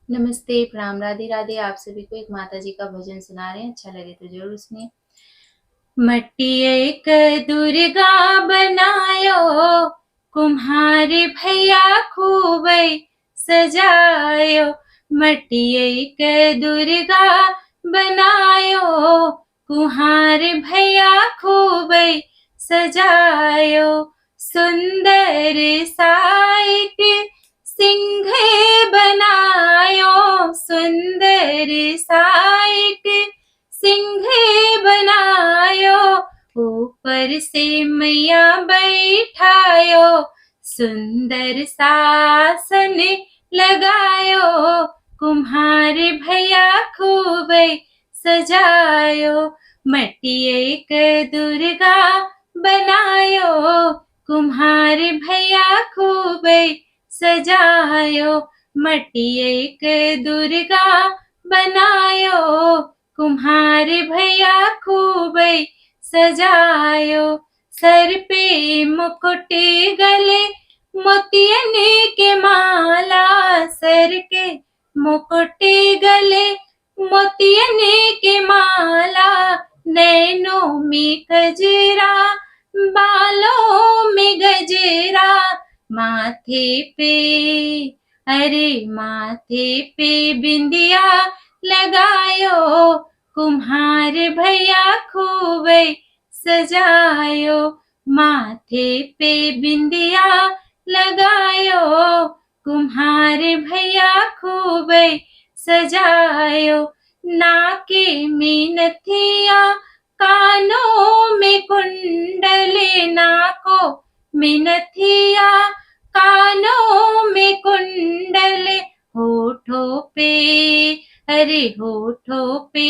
नमस्ते, प्रणाम, राधे राधे। आप सभी को एक माता जी का भजन सुना रहे हैं, अच्छा लगे तो ज़रूर सुनिए। मटिए क दुर्गा बनायो, कुम्हार भैया खूबै सजायो। मटिए क दुर्गा बनायो, कुम्हार भैया खूबै सजायो। सुंदर साइक सिंह बनायो, सुंदर साइक सिंह बनायो। ऊपर से मैया बैठायो, सुंदर शासन लगायो। कुम्हार भैया खूबै सजायो। मटिए क दुर्गा बनायो, कुम्हार भैया खूबै सजायो। मटिए क दुर्गा बनायो, कुम्हार भैया खूबै सजायो। सर पे मुकुट गले मोतियन के माला, सर के मुकुट गले मोतियन के माला। नैनों में कजरा, बालों में गजरा। माथे पे, अरे माथे पे बिंदिया लगायो। कुम्हार भैया खूबै सजायो। माथे पे बिंदिया लगायो, कुम्हार भैया खूबै सजायो। नाके में नथिया, कानों में कुंडल। नाकों में नथिया, कानों में कुंडल। होठों पे, अरे होठों पे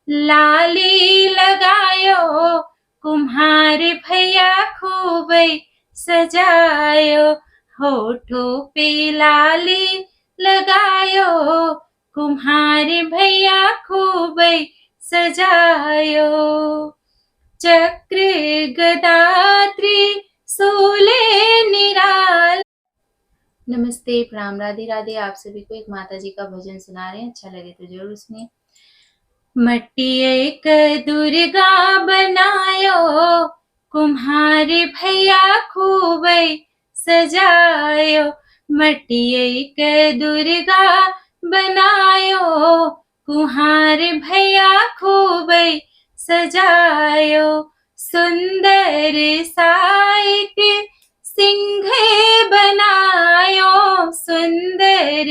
लाली लगायो। कुम्हार भैया खूबै सजायो। होठों पे लाली लगायो, कुम्हार भैया खूबै सजायो। चक्र गदा त्रिशूल निराल। नमस्ते, प्रणाम, राधे राधे। आप सभी को एक माता जी का भजन सुना रहे हैं, अच्छा लगे तो ज़रूर सुनिए। मटिए क दुर्गा बनायो, कुम्हार भैया खूबै सजायो। मटिए क दुर्गा बनायो, कुम्हार भैया खूबै सजायो। सुंदर साइक सिंह बनायो, सुंदर